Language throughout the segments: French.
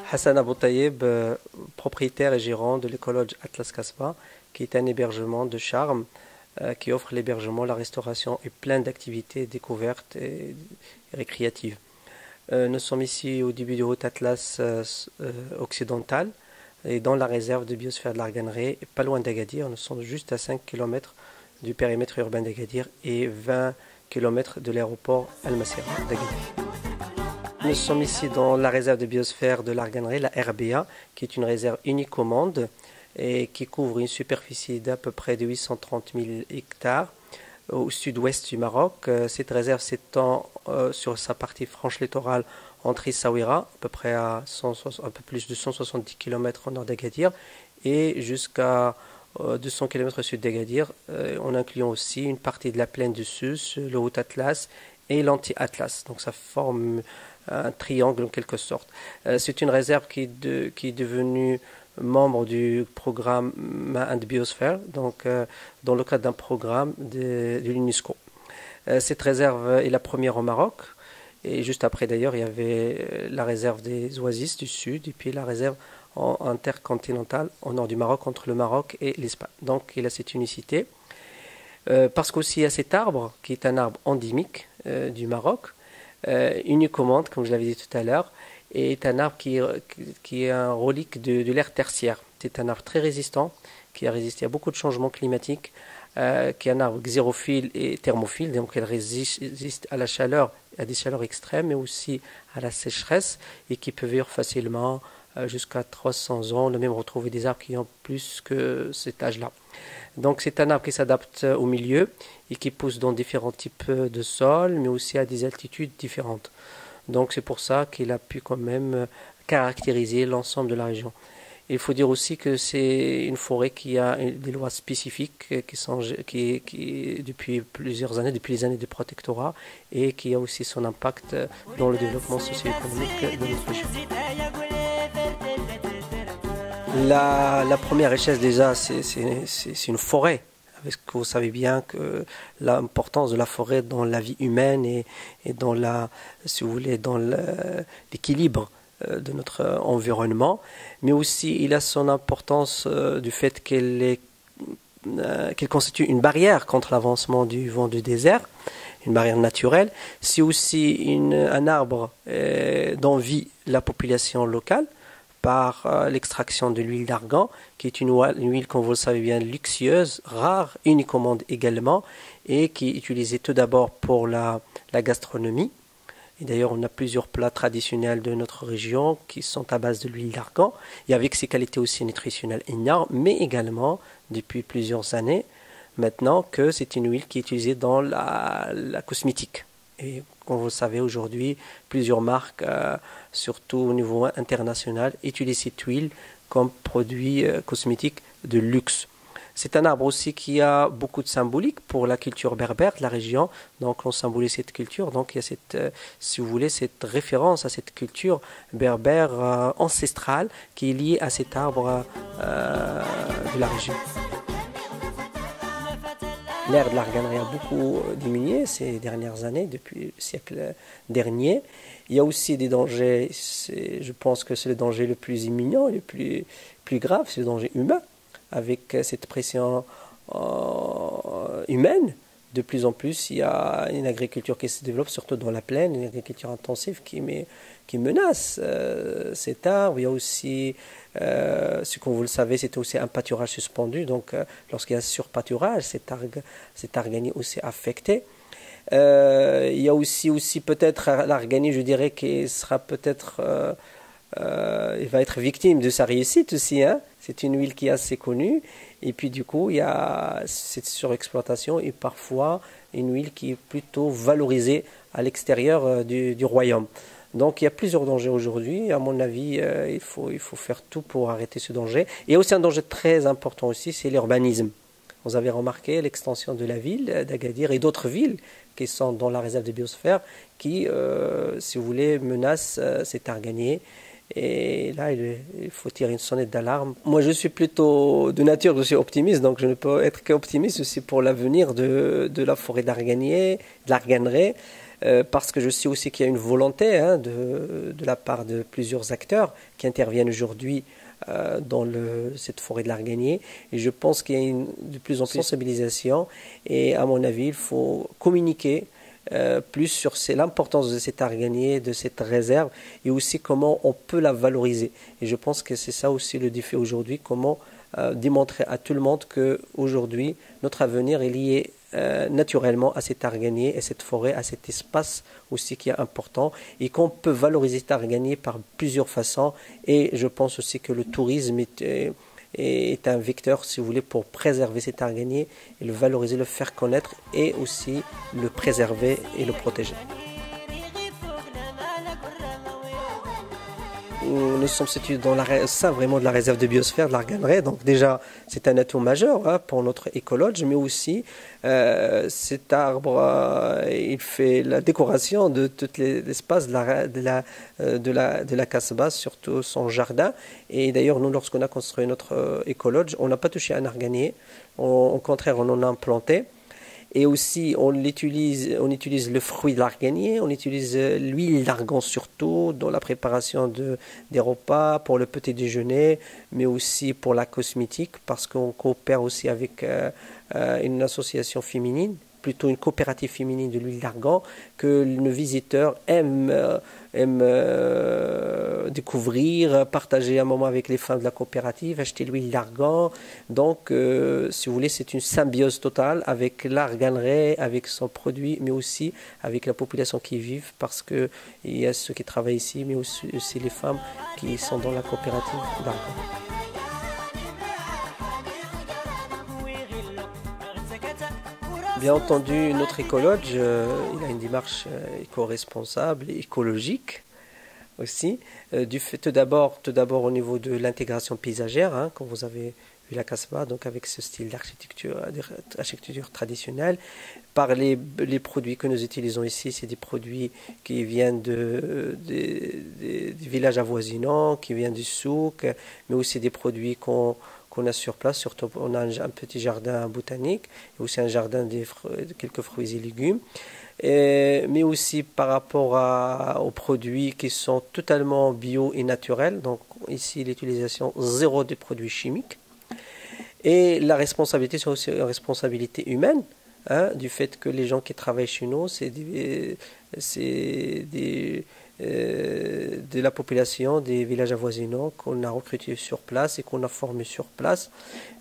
Hassan Abou Taïeb, propriétaire et gérant de l'écologe Atlas Casbah, qui est un hébergement de charme qui offre l'hébergement, la restauration et plein d'activités découvertes et récréatives. Nous sommes ici au début du Haut Atlas occidental et dans la réserve de biosphère de l'Arganré, pas loin d'Agadir. Nous sommes juste à 5 km du périmètre urbain d'Agadir et 20 km de l'aéroport Al-Masira d'Agadir. Nous sommes ici dans la réserve de biosphère de l'Arganré, la RBA, qui est une réserve unique au monde et qui couvre une superficie d'à peu près de 830 000 hectares au sud-ouest du Maroc. Cette réserve s'étend sur sa partie franche littorale entre Essaouira, à peu près à un peu plus de 170 km au nord d'Agadir, et jusqu'à 200 km au sud d'Agadir, en incluant aussi une partie de la plaine du Sus, le Haut Atlas et l'Anti-Atlas. Donc ça forme un triangle en quelque sorte. C'est une réserve qui est devenue membre du programme and Biosphere, donc dans le cadre d'un programme de l'UNESCO. Cette réserve est la première au Maroc, et juste après d'ailleurs il y avait la réserve des Oasis du sud, et puis la réserve intercontinentale au nord du Maroc, entre le Maroc et l'Espagne. Donc il a cette unicité. Parce qu'aussi il y a cet arbre, qui est un arbre endémique du Maroc, unique au monde, comme je l'avais dit tout à l'heure, et est un arbre qui est un relique de l'ère tertiaire. C'est un arbre très résistant, qui a résisté à beaucoup de changements climatiques, qui est un arbre xérophile et thermophile, donc elle résiste à la chaleur, à des chaleurs extrêmes, mais aussi à la sécheresse, et qui peut vivre facilement jusqu'à 300 ans. On a même retrouvé des arbres qui ont plus que cet âge-là. Donc c'est un arbre qui s'adapte au milieu et qui pousse dans différents types de sols, mais aussi à des altitudes différentes. Donc c'est pour ça qu'il a pu quand même caractériser l'ensemble de la région. Il faut dire aussi que c'est une forêt qui a des lois spécifiques qui depuis plusieurs années, depuis les années de protectorat, et qui a aussi son impact dans le développement socio-économique de notre région. La première richesse déjà, c'est une forêt. Parce que vous savez bien que l'importance de la forêt dans la vie humaine et dans si vous voulez, dans l'équilibre de notre environnement, mais aussi il a son importance du fait qu'elle constitue une barrière contre l'avancement du vent du désert, une barrière naturelle. C'est aussi un arbre dont vit la population locale par l'extraction de l'huile d'argan, qui est une huile, comme vous le savez bien, luxueuse, rare, unique au monde également, et qui est utilisée tout d'abord pour la gastronomie. Et d'ailleurs, on a plusieurs plats traditionnels de notre région qui sont à base de l'huile d'argan, et avec ses qualités aussi nutritionnelles énormes, mais également, depuis plusieurs années, maintenant que c'est une huile qui est utilisée dans la cosmétique. Et comme vous le savez aujourd'hui, plusieurs marques, surtout au niveau international, utilisent cette huile comme produit cosmétique de luxe. C'est un arbre aussi qui a beaucoup de symbolique pour la culture berbère de la région. Donc on symbolise cette culture. Donc il y a si vous voulez, cette référence à cette culture berbère ancestrale qui est liée à cet arbre de la région. L'aire de l'Arganré a beaucoup diminué ces dernières années, depuis le siècle dernier. Il y a aussi des dangers, je pense que c'est le danger le plus imminent, le plus grave, c'est le danger humain, avec cette pression humaine. De plus en plus, il y a une agriculture qui se développe, surtout dans la plaine, une agriculture intensive qui menace cet arbre. Il y a aussi, comme vous le savez, c'est aussi un pâturage suspendu. Donc, lorsqu'il y a un surpâturage, cet arganie aussi affecté. Il y a aussi peut-être l'arganie, je dirais, qui sera peut-être, il va être victime de sa réussite aussi. Hein. C'est une huile qui est assez connue. Et puis du coup, il y a cette surexploitation et parfois une huile qui est plutôt valorisée à l'extérieur du royaume. Donc il y a plusieurs dangers aujourd'hui. À mon avis, il faut faire tout pour arrêter ce danger. Il y a aussi un danger très important aussi, c'est l'urbanisme. Vous avez remarqué l'extension de la ville d'Agadir et d'autres villes qui sont dans la réserve de biosphère qui, si vous voulez, menacent cet arganier. Et là, il faut tirer une sonnette d'alarme. Moi, je suis plutôt de nature, je suis optimiste, donc je ne peux être qu'optimiste aussi pour l'avenir de la forêt d'Arganier, de l'Arganré. parce que je sais aussi qu'il y a une volonté hein, de la part de plusieurs acteurs qui interviennent aujourd'hui dans cette forêt de l'Arganier. Et je pense qu'il y a de plus en plus de sensibilisation. Et à mon avis, il faut communiquer plus sur l'importance de cet arganier, de cette réserve, et aussi comment on peut la valoriser. Et je pense que c'est ça aussi le défi aujourd'hui, comment démontrer à tout le monde qu'aujourd'hui, notre avenir est lié naturellement à cet arganier, à cette forêt, à cet espace aussi qui est important, et qu'on peut valoriser cet arganier par plusieurs façons. Et je pense aussi que le tourisme est un vecteur, si vous voulez, pour préserver cet arganier et le valoriser, le faire connaître et aussi le préserver et le protéger. Nous sommes situés dans sein vraiment de la réserve de biosphère de l'Arganeraie, donc déjà c'est un atout majeur hein, pour notre écologe, mais aussi cet arbre il fait la décoration de tout l'espace de la Casbah, surtout son jardin. Et d'ailleurs nous, lorsqu'on a construit notre écologe, on n'a pas touché un arganier, au contraire on en a implanté. Et aussi, on utilise le fruit de l'arganier, on utilise l'huile d'argan surtout dans la préparation des repas, pour le petit déjeuner, mais aussi pour la cosmétique, parce qu'on coopère aussi avec une association féminine, plutôt une coopérative féminine de l'huile d'argan, que nos visiteurs aiment découvrir, partager un moment avec les femmes de la coopérative, acheter l'huile d'argan. Donc, si vous voulez, c'est une symbiose totale avec l'Arganeraie, avec son produit, mais aussi avec la population qui y vit, parce qu'il y a ceux qui travaillent ici, mais aussi les femmes qui sont dans la coopérative d'argan. Bien entendu, notre écologe, il a une démarche éco-responsable et écologique aussi. Tout d'abord au niveau de l'intégration paysagère, hein, quand vous avez vu la Casbah, donc avec ce style d'architecture traditionnelle. Par les produits que nous utilisons ici, c'est des produits qui viennent des villages avoisinants, qui viennent du souk, mais aussi des produits qu'on a sur place. Surtout, on a un petit jardin botanique et aussi un jardin de quelques fruits et légumes. Mais aussi par rapport aux produits qui sont totalement bio et naturels. Donc ici, l'utilisation zéro des produits chimiques. Et la responsabilité, c'est aussi une responsabilité humaine, hein, du fait que les gens qui travaillent chez nous, c'est de la population des villages avoisinants qu'on a recrutés sur place et qu'on a formés sur place,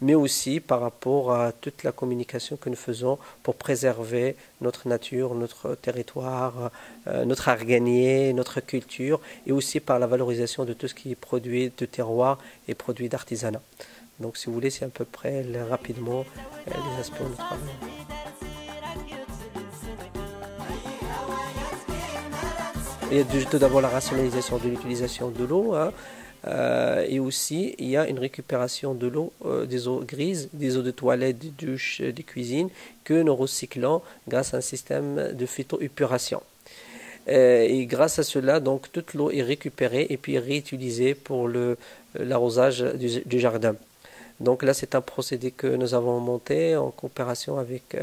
mais aussi par rapport à toute la communication que nous faisons pour préserver notre nature, notre territoire, notre arganier, notre culture, et aussi par la valorisation de tout ce qui est produit de terroir et produit d'artisanat. Donc si vous voulez, c'est à peu près rapidement les aspects de notre travail. Il y a tout d'abord la rationalisation de l'utilisation de l'eau, hein, et aussi il y a une récupération de l'eau, des eaux grises, des eaux de toilette, des douches, des cuisines, que nous recyclons grâce à un système de phytoépuration. Et grâce à cela, donc, toute l'eau est récupérée et puis réutilisée pour l'arrosage du jardin. Donc là, c'est un procédé que nous avons monté en coopération avec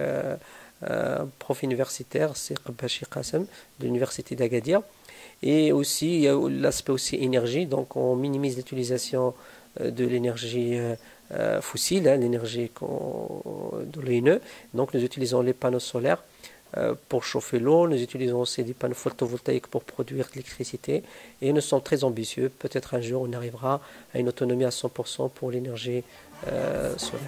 un prof universitaire, c'est Bashi Qassem, de l'université d'Agadir. Et aussi, il y a l'aspect aussi énergie, donc on minimise l'utilisation de l'énergie fossile, hein, l'énergie de l'ENE. Donc nous utilisons les panneaux solaires pour chauffer l'eau, nous utilisons aussi des panneaux photovoltaïques pour produire de l'électricité, et nous sommes très ambitieux. Peut-être un jour on arrivera à une autonomie à 100% pour l'énergie solaire.